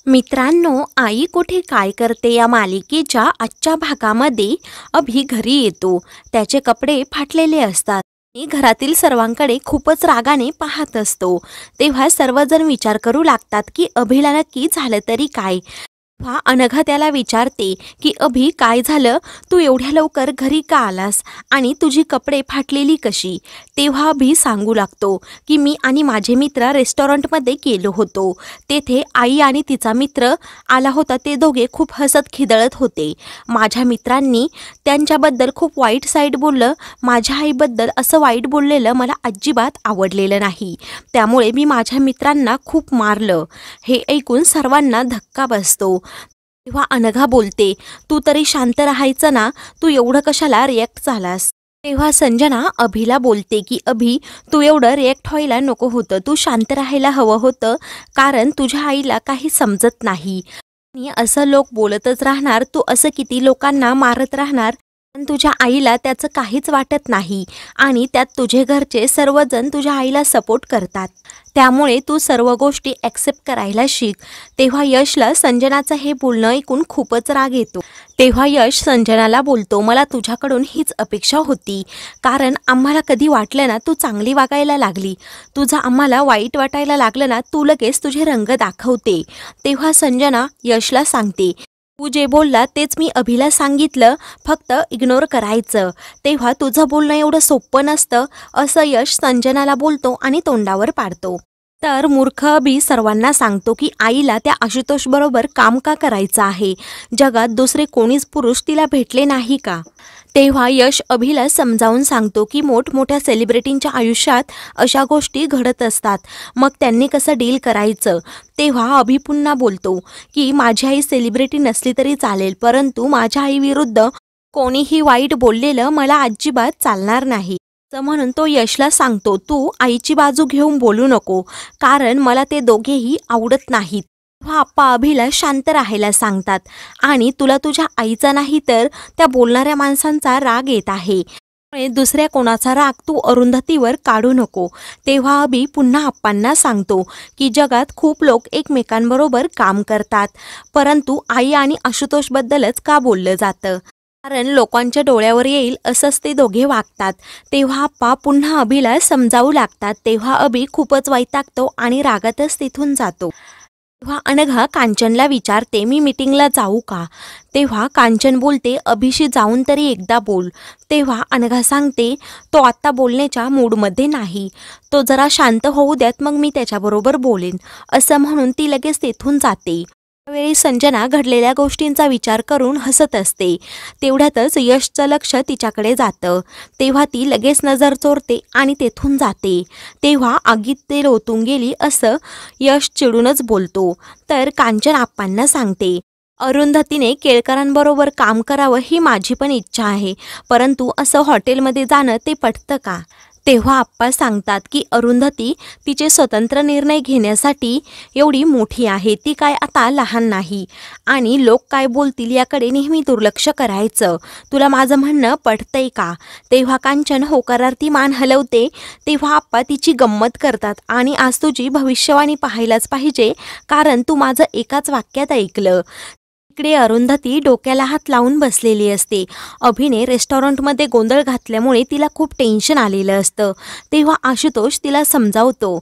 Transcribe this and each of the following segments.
मित्रांनो, आई कुठे काय करते या मालिकेच्या आजच्या भागामध्ये अभि घरी येतो. त्याचे कपडे फाटलेले असतात आणि घरातील सर्वांकडे खूपच रागाने पाहत असतो. तेव्हा सर्वजण विचार करू लागतात की अभिला नक्की झालं तरी काय. तेव्हा अनघा त्याला विचारते की अभि, काय झालं, तू एवढ्या लवकर घरी का आलास आणि तुझी कपडे फाटलेली कशी. तेव्हा अभि सांगू लागतो की मी आणि माझे मित्र रेस्टॉरंटमध्ये गेलो होतो. तेथे आई आणि तिचा मित्र आला होता. ते दोघे खूप हसत खिदळत होते. माझ्या मित्रांनी त्यांच्याबद्दल खूप वाईट साईड बोललं. माझ्या आईबद्दल असं वाईट बोललेलं मला अजिबात आवडलेलं नाही. त्यामुळे मी माझ्या मित्रांना खूप मारलं. हे ऐकून सर्वांना धक्का बसतो. तेव्हा अनघा बोलते, तू तरी शांत राहायचं ना, तू एवढं कशाला रिॲक्ट झालास. तेव्हा संजना अभिला बोलते की अभि, तू एवढं रिॲक्ट व्हायला नको होतं, तू शांत राहायला हवं होतं, कारण तुझ्या आईला काही समजत नाही आणि असं लोक बोलतच राहणार. तू असं किती लोकांना मारत राहणार, पण तुझ्या आईला त्याचं काहीच वाटत नाही आणि त्यात तुझे घरचे सर्वजण तुझ्या आईला सपोर्ट करतात. त्यामुळे तू सर्व गोष्टी ॲक्सेप्ट करायला शिक. तेव्हा यशला संजनाचं हे बोलणं ऐकून खूपच राग येतो. तेव्हा यश संजनाला बोलतो, मला तुझ्याकडून हीच अपेक्षा होती, कारण आम्हाला कधी वाटलं ना तू चांगली वागायला लागली, तुझं आम्हाला वाईट वाटायला लागलं ना तू लगेच तुझे रंग दाखवते. तेव्हा संजना यशला सांगते, तू जे बोलला तेच मी अभिला सांगितलं, फक्त इग्नोर करायचं. तेव्हा तुझं बोलणं एवढं सोपं नसतं, असं यश संजनाला बोलतो आणि तोंडावर पाडतो. तर मूर्ख अभि सर्वांना सांगतो की आईला त्या आशुतोष बरोबर काम का करायचं आहे, जगात दुसरे कोणीच पुरुष तिला भेटले नाही का. तेव्हा यश अभिला समजावून सांगतो की मोठमोठ्या सेलिब्रिटींच्या आयुष्यात अशा गोष्टी घडत असतात, मग त्यांनी कसं डील करायचं. तेव्हा अभि पुन्हा बोलतो की माझी आई सेलिब्रिटी नसली तरी चालेल, परंतु माझ्या आईविरुद्ध कोणीही वाईट बोललेलं मला अजिबात चालणार नाही. असं म्हणून तो यशला सांगतो, तू आईची बाजू घेऊन बोलू नको, कारण मला ते दोघेही आवडत नाहीत. तेव्हा आप्पा अभिला शांत राहायला सांगतात आणि तुला तुझ्या आईचा नाही तर त्या बोलणाऱ्या माणसांचा राग येत आहे, त्यामुळे दुसऱ्या कोणाचा राग तू अरुंधतीवर काढू नको. तेव्हा अभि पुन्हा आप्पांना सांगतो की जगात खूप लोक एकमेकांबरोबर काम करतात, परंतु आई आणि आशुतोषबद्दलच का बोललं जातं, कारण लोकांच्या डोळ्यावर येईल असंच ते दोघे वागतात. तेव्हा आप्पा पुन्हा अभिला समजावू लागतात. तेव्हा अभि खूपच वैतागतो आणि रागातच तिथून जातो. तेव्हा अनघा कांचनला विचारते, मी मीटिंगला जाऊ का. तेव्हा कांचन बोलते, अभिशी जाऊन तरी एकदा बोल. तेव्हा अनघा सांगते, तो आत्ता बोलण्याच्या मूडमध्ये नाही, तो जरा शांत होऊ द्यात, मग मी त्याच्याबरोबर बोलेन. असं म्हणून ती लगेच तेथून जाते. त्यावेळी संजना घडलेल्या गोष्टींचा विचार करून हसत असते. तेवढ्यातच यशचं लक्ष तिच्याकडे जातं. तेव्हा ती लगेच नजर चोरते आणि तेथून जाते. तेव्हा आगीत ते लोटून गेली असं यश चिडूनच बोलतो. तर कांचन आप्पांना सांगते, अरुंधतीने केळकरांबरोबर काम करावं ही माझी पण इच्छा आहे, परंतु असं हॉटेलमध्ये जाणं ते पटतं का. तेव्हा आप्पा सांगतात की अरुंधती तिचे स्वतंत्र निर्णय घेण्यासाठी एवढी मोठी आहे, ती काय आता लहान नाही आणि लोक काय बोलतील याकडे नेहमी दुर्लक्ष करायचं. तुला माझं म्हणणं पटतंय का. तेव्हा कांचन होकारार्थी मान हलवते. तेव्हा आप्पा तिची गंमत करतात आणि आज तुझी भविष्यवाणी पाहायलाच पाहिजे, कारण तू माझं एकाच वाक्यात ऐकलं. इकडे अरुंधती डोक्याला हात लावून बसलेली असते. अभिने रेस्टॉरंटमध्ये गोंधळ घातल्यामुळे तिला खूप टेन्शन आलेलं असतं. तेव्हा आशुतोष तिला समजावतो.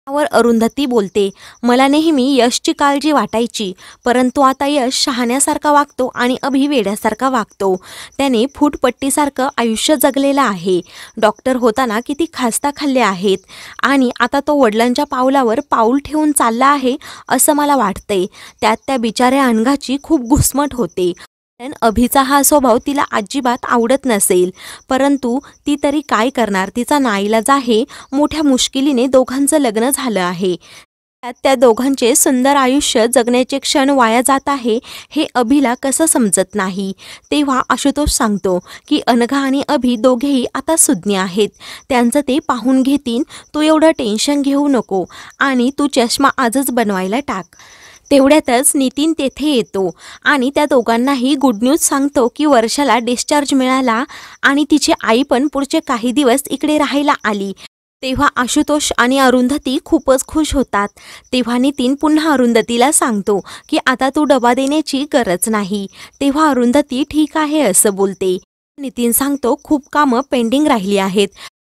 त्यावर अरुंधती बोलते, मला नेहमी यशची काळजी वाटायची, परंतु आता यश शहाण्यासारखा वागतो आणि अभि वेड्यासारखा वागतो. त्याने फूटपट्टीसारखं आयुष्य जगलेलं आहे. डॉक्टर होताना किती खास्ता खाल्ले आहेत आणि आता तो वडिलांच्या पावलावर पाऊल ठेवून चालला आहे असं मला वाटतंय. त्यात त्या बिचाऱ्या अनघाची खूप घुसमट होते. पण अभिचा हा स्वभाव तिला अजिबात आवडत नसेल, परंतु ती तरी काय करणार, तिचा नाईलाज आहे. मोठ्या मुश्किलीने दोघांचं लग्न झालं आहे. त्यात त्या दोघांचे सुंदर आयुष्य जगण्याचे क्षण वाया जात आहे, हे अभिला कसं समजत नाही. तेव्हा आशुतोष सांगतो की अनघा आणि अभि दोघेही आता सुज्ञ आहेत, त्यांचं ते पाहून घेतील, तू एवढं टेन्शन घेऊ नको आणि तू चष्मा आजच बनवायला टाक. तेवढ्यातच नितीन तेथे येतो आणि त्या दोघांनाही गुड न्यूज सांगतो की वर्षाला डिस्चार्ज मिळाला आणि तिची आई पण पुढचे काही दिवस इकडे राहायला आली. तेव्हा आशुतोष आणि अरुंधती खूपच खुश होतात. तेव्हा नितीन पुन्हा अरुंधतीला सांगतो की आता तू डबा देण्याची गरज नाही. तेव्हा अरुंधती ठीक आहे असं बोलते. नितीन सांगतो खूप कामं पेंडिंग राहिली आहेत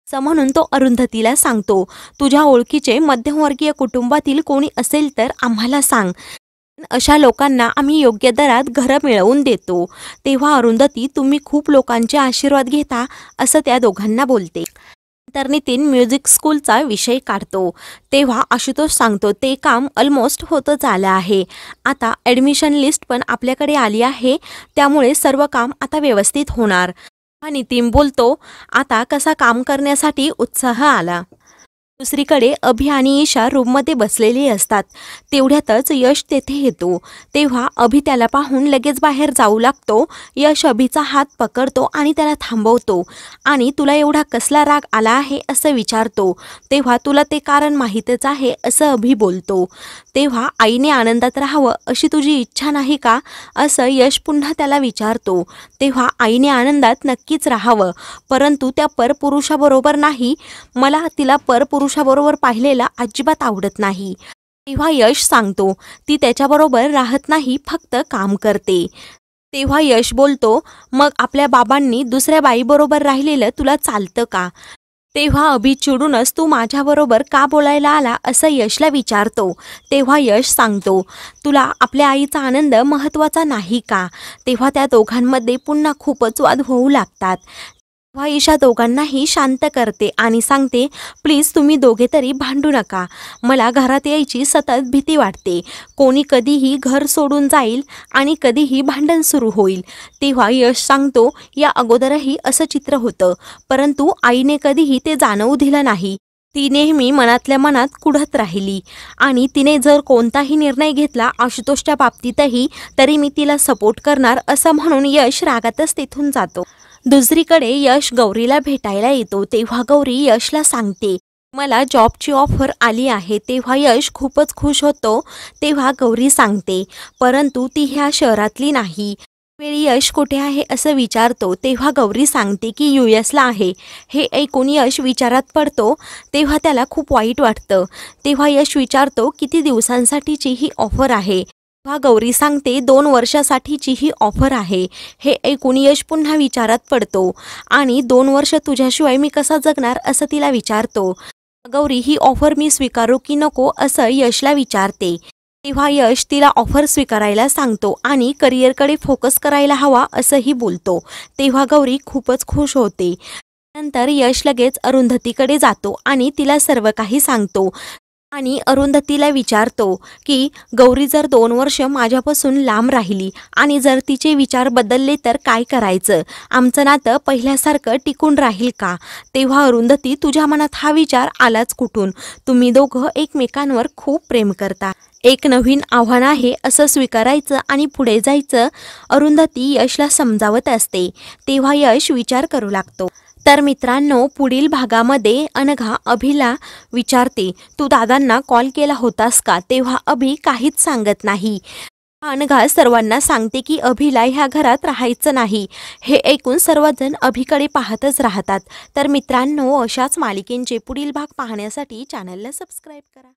असं म्हणून तो अरुंधतीला सांगतो, तुझ्या ओळखीचे मध्यमवर्गीय कुटुंबातील कोणी असेल तर आम्हाला सांग. अशा लोकांना आम्ही योग्य दरात घरं मिळवून देतो. तेव्हा अरुंधती तुम्ही खूप लोकांचे आशीर्वाद घेता असं त्या दोघांना बोलते. तर नितीन म्युझिक स्कूलचा विषय काढतो. तेव्हा आशुतोष सांगतो ते काम ऑलमोस्ट होतच आलं आहे. आता ॲडमिशन लिस्ट पण आपल्याकडे आली आहे, त्यामुळे सर्व काम आता व्यवस्थित होणार. हा नितीन बोलतो आता कसा काम करण्यासाठी उत्साह आला. दुसरीकडे अभि आणि ईशा रूममध्ये बसलेली असतात. तेवढ्यातच यश तेथे येतो. तेव्हा अभि त्याला पाहून लगेच बाहेर जाऊ लागतो. यश अभिचा हात पकडतो आणि त्याला थांबवतो आणि तुला एवढा कसला राग आला आहे असं विचारतो. तेव्हा तुला ते कारण माहीतच आहे असं अभि बोलतो. तेव्हा आईने आनंदात राहावं अशी तुझी इच्छा नाही का असं यश पुन्हा त्याला विचारतो. तेव्हा आईने आनंदात नक्कीच राहावं, परंतु त्या परपुरुषाबरोबर नाही. मला तिला परपुरुषाबरोबर पाहिलेला अजिबात आवडत नाही. तेव्हा यश सांगतो ती त्याच्याबरोबर राहत नाही, फक्त काम करते. तेव्हा यश बोलतो मग आपल्या बाबांनी दुसऱ्या बाईबरोबर राहिलेलं तुला चालतं का? तेव्हा अभि चिडूनच तू माझ्याबरोबर का बोलायला आला असं यशला विचारतो. तेव्हा यश सांगतो तुला आपल्या आईचा आनंद महत्त्वाचा नाही का? तेव्हा त्या दोघांमध्ये पुन्हा खूपच वाद होऊ लागतात. तेव्हा ईशा दोघांनाही शांत करते आणि सांगते प्लीज तुम्ही दोघे तरी भांडू नका. मला घरात यायची सतत भीती वाटते. कोणी कधीही घर सोडून जाईल आणि कधीही भांडण सुरू होईल. तेव्हा यश सांगतो या अगोदरही असं चित्र होतं, परंतु आईने कधीही ते जाणवू दिलं नाही. ती नेहमी मनातल्या मनात कुढत राहिली आणि तिने जर कोणताही निर्णय घेतला आशुतोषच्या बाबतीतही तरी मी तिला सपोर्ट करणार असं म्हणून यश रागातच तिथून जातो. दुसरीकडे यश गौरीला भेटायला येतो. तेव्हा गौरी यशला सांगते मला जॉबची ऑफर आली आहे. तेव्हा यश खूपच खुश होतो. तेव्हा गौरी सांगते परंतु ती ह्या शहरातली नाही. वेळी यश कुठे आहे असं विचारतो. तेव्हा गौरी सांगते की US ला आहे. हे ऐकून यश विचारात पडतो. तेव्हा त्याला खूप वाईट वाटतं. तेव्हा यश विचारतो किती दिवसांसाठीची ही ऑफर आहे? तेव्हा गौरी सांगते 2 वर्षासाठीची ही ऑफर आहे. हे ऐकून यश पुन्हा विचारात पडतो आणि 2 वर्ष तुझ्याशिवाय मी कसा जगणार असं तिला विचारतो. गौरी ही ऑफर मी स्वीकारू की नको असं यशला विचारते. तेव्हा यश तिला ऑफर स्वीकारायला सांगतो आणि करिअरकडे फोकस करायला हवा असंही बोलतो. तेव्हा गौरी खूपच खुश होते. नंतर यश लगेच अरुंधतीकडे जातो आणि तिला सर्व काही सांगतो आणि अरुंधतीला विचारतो की गौरी जर 2 वर्ष माझ्यापासून लांब राहिली आणि जर तिचे विचार बदलले तर काय करायचं? आमचं नातं पहिल्यासारखं टिकून राहील का? तेव्हा अरुंधती तुझ्या मनात हा विचार आलाच कुठून? तुम्ही दोघं एकमेकांवर खूप प्रेम करता. एक नवीन आव्हान आहे असं स्वीकारायचं आणि पुढे जायचं अरुंधती यशला समजावत असते. तेव्हा यश विचार करू लागतो. तर मित्रांनो पुढील भागामध्ये अनघा अभिला विचारते तू दादांना कॉल केला होतास का? तेव्हा अभि काहीच सांगत नाही. अनघा सर्वांना सांगते की अभिला ह्या घरात राहायचं नाही. हे ऐकून सर्वजण अभिकडे पाहतच राहतात. तर मित्रांनो अशाच मालिकेंचे पुढील भाग पाहण्यासाठी चॅनलला सबस्क्राईब करा.